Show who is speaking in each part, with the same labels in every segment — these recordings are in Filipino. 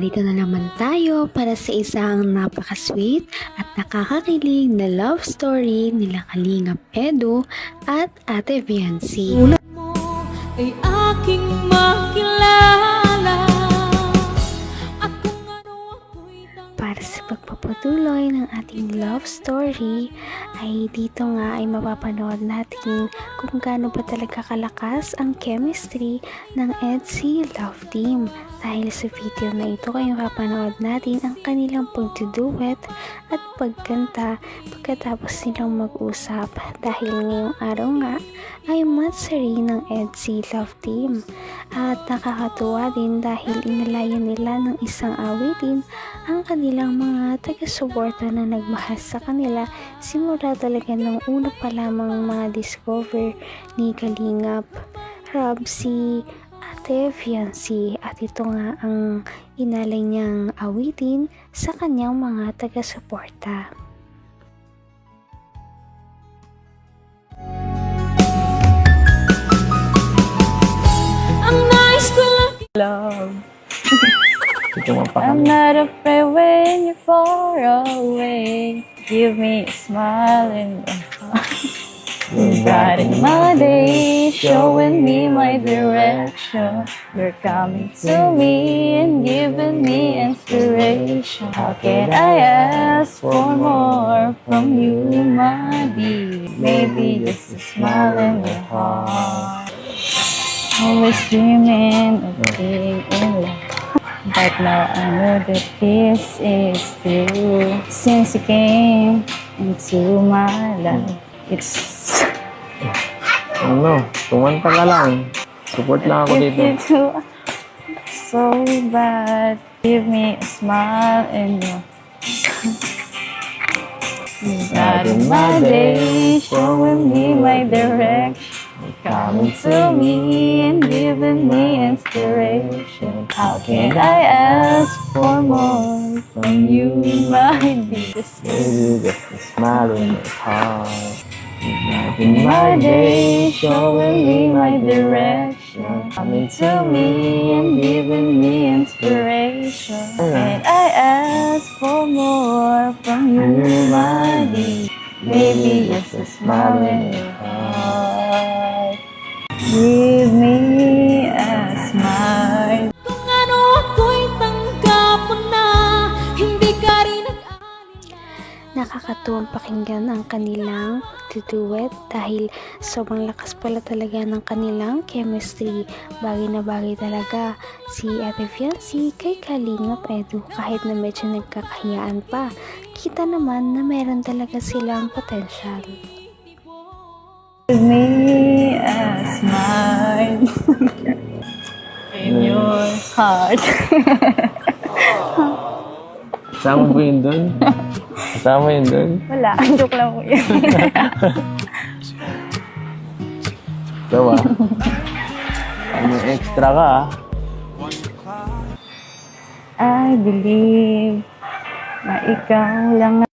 Speaker 1: Narito na naman tayo para sa isang napaka-sweet at nakakakilig na love story nila Kalingap Edu at Ate Viancy.
Speaker 2: Ulat mo ay aking makilala at kung ano ako'y
Speaker 1: Para sa pagpapatuloy ng ating love story ay dito nga ay mapapanood natin kung gaano ba talaga kalakas ang chemistry ng EDSI Love Team. Dahil sa video na ito ay mapapanood natin ang kanilang pagduduet at pagkanta pagkatapos nilang mag-usap dahil ngayong araw nga ay matsari ng EDSI Love Team. At nakakatuwa din dahil inalayan nila ng isang awitin ang kanilang mga taga-suporta na nagmahal sa kanila simula talaga ng una pa lamang mga discover ni Kalingap Rob si Ate Viancy, at ito nga ang inalay niyang awitin sa kanyang mga taga-suporta.
Speaker 2: ang nais ko lang
Speaker 3: Love.
Speaker 4: Ito
Speaker 3: I'm not afraid when you're far away. Give me a smile and you're guiding my day, showing me my direction. You're coming to me and giving me inspiration. How can I ask for more from you, my dear? Maybe just a smile in your heart. Always dreaming of being in love. But now I know that this is true. Since you came into my life, it's
Speaker 4: Ano, tumanta ka lang. Support lang ako
Speaker 3: if
Speaker 4: dito.
Speaker 3: you do so bad. Give me a smile and you guiding my day, showing me my direction. Coming to me and giving me inspiration. How can I ask for more from you, my dear?
Speaker 4: Maybe just a smile in your heart.
Speaker 3: In my day, showing me my direction. Coming to me and giving me inspiration. And I ask for more from you, my dear. Maybe just a smile in your heart. Give me a smile.
Speaker 2: kung ano ako'y tanggap mo na hindi ka rin nag-alis.
Speaker 1: Nakakatuwang pakinggan ang kanilang pagduduet dahil sobrang lakas pala talaga ng kanilang chemistry. Bagay na bagay talaga si Ate Viancy kay Kalingap Edu kahit na medyo nagkakahiyaan pa. Kita naman na meron talaga silang potential.
Speaker 3: Give me a smile in your heart.
Speaker 4: Kasama mo yun dun? Kasama yun dun?
Speaker 3: Wala, joke lang po yun.
Speaker 4: Dawa. Ano extra ka ah.
Speaker 3: I believe na ikaw lang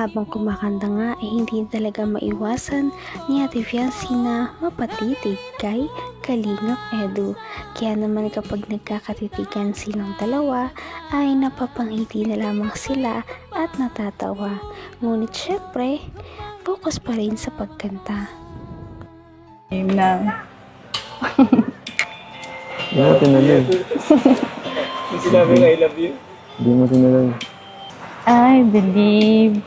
Speaker 1: Habang kumakanta nga ay hindi talaga maiwasan ni Ate Fiancee na mapatitig kay Kalingap Edu. Kaya naman kapag nagkakatitigan silang dalawa ay napapangiti na lamang sila at natatawa. Ngunit syempre, focus pa rin sa pagkanta.
Speaker 3: Yun lang.
Speaker 4: Hindi mo tinuloy.
Speaker 5: Sinabi nga I love you.
Speaker 4: Hindi mo tinuloy.
Speaker 3: I believe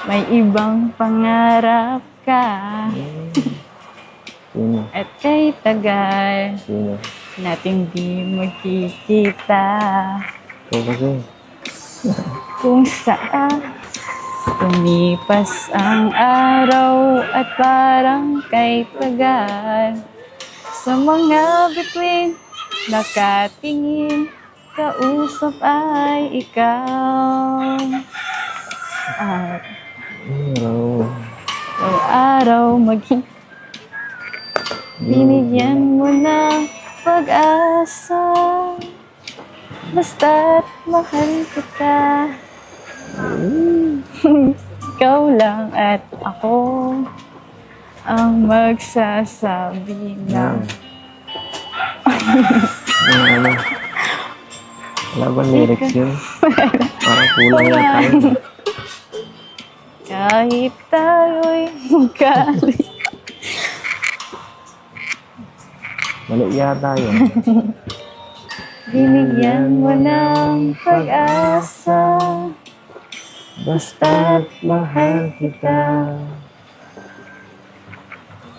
Speaker 3: may ibang pangarap ka.
Speaker 4: Sino?
Speaker 3: At kay tagal
Speaker 4: Sino?
Speaker 3: nating di magkikita.
Speaker 4: Ikaw kasi.
Speaker 3: Kung saan lumipas ang araw at parang kay tagal. Sa mga bituin, nakatingin, kausap ay ikaw. At araw maging binigyan mo ng pag-asa. Basta't mahal kita. Ikaw lang at ako ang magsasabi na
Speaker 4: Ano? Wala ba lyrics yun? Parang kulang na tayo.
Speaker 3: kahit tayo'y magkalit.
Speaker 4: Mali yata yun.
Speaker 3: Binigyan mo ng pag-asa.
Speaker 4: Basta't mahal kita.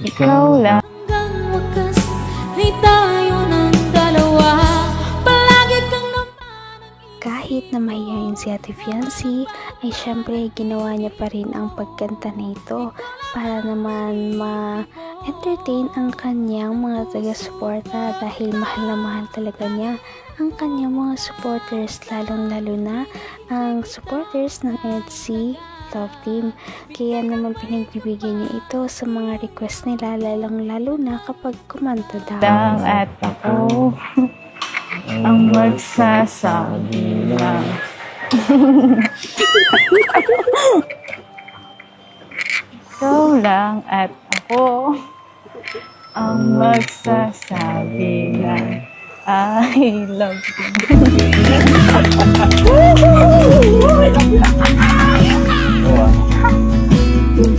Speaker 3: Ikaw lang.
Speaker 2: Hanggang wakas ay tayo ng dalawa. Palagi kang naman.
Speaker 1: Kahit na mahihayin si Ate Fiancee, ay syempre ginawa niya pa rin ang pagkanta na ito para naman ma-entertain ang kanyang mga taga-suporta dahil mahal na mahal talaga niya ang kanyang mga supporters, lalong-lalo na ang supporters ng EDC Love Team. Kaya naman pinagbibigyan niya ito sa mga request nila, lalong-lalo na kapag kumanta daw.
Speaker 3: Lang at ako ang magsasabi lang. Ikaw lang at ako ang magsasabi lang. I love you.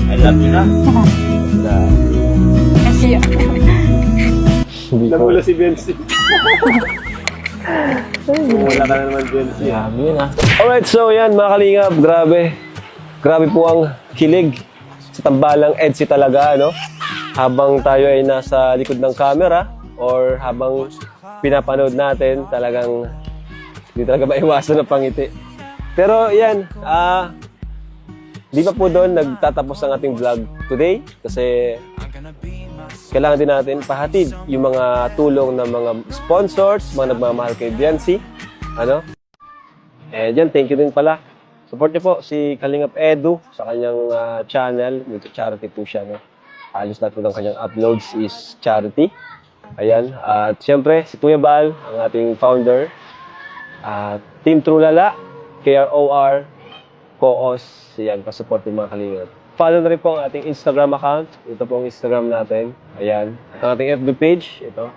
Speaker 5: I love you na.
Speaker 3: Kasi
Speaker 4: Hindi ko.
Speaker 5: Namula si Bensi. Wala ka na naman Bensi.
Speaker 4: Grabe yun ah.
Speaker 5: Alright, so yan mga kalingap, grabe. Grabe po ang kilig sa tambalang EDC talaga, no? Habang tayo ay nasa likod ng camera or habang pinapanood natin, talagang hindi talaga maiwasan ng pangiti. Pero yan, di pa po doon nagtatapos ang ating vlog today kasi kailangan din natin pahatid yung mga tulong ng mga sponsors, mga nagmamahal kay Biancy. Ano? And yan, thank you din pala. Support niyo po si Kalingap Edu sa kanyang channel. Dito charity po siya. No? Alos lahat po ng kanyang uploads is charity. Ayan. At siyempre, si Kuya Bal, ang ating founder. Team Trulala, KROR, Co-os. Ayan, pasupport yung mga Kalingap. Follow na rin po ang ating Instagram account. Ito po ang Instagram natin. Ayan. Ang ating FB page. Ito.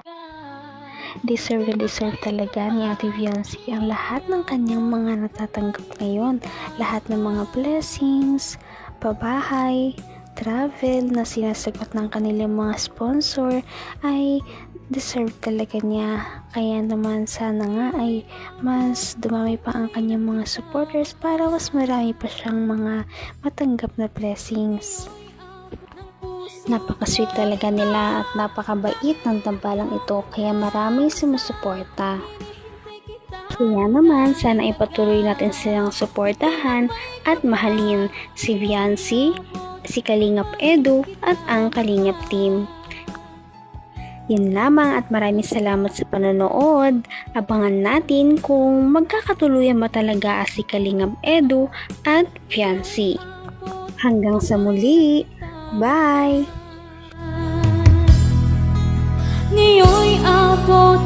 Speaker 1: Deserve na deserve talaga ni Ate Fiancee ang lahat ng kanyang mga natatanggap ngayon. Lahat ng mga blessings, pabahay, travel na sinasagot ng kanilang mga sponsor ay deserve talaga niya. Kaya naman sana nga ay mas dumami pa ang kanyang mga supporters para mas marami pa siyang mga matanggap na blessings. Napaka-sweet talaga nila at napakabait ng tambalang ito kaya maraming sumusuporta. Kaya naman sana ipatuloy natin silang suportahan at mahalin si Fiancee, si Kalingap Edu at ang Kalingap Team. Yun lamang at maraming salamat sa panonood. Abangan natin kung magkakatuluyan ba talaga si Kalingap Edu at Fiancee. Hanggang sa muli! Bye!
Speaker 2: Ngayon'y abot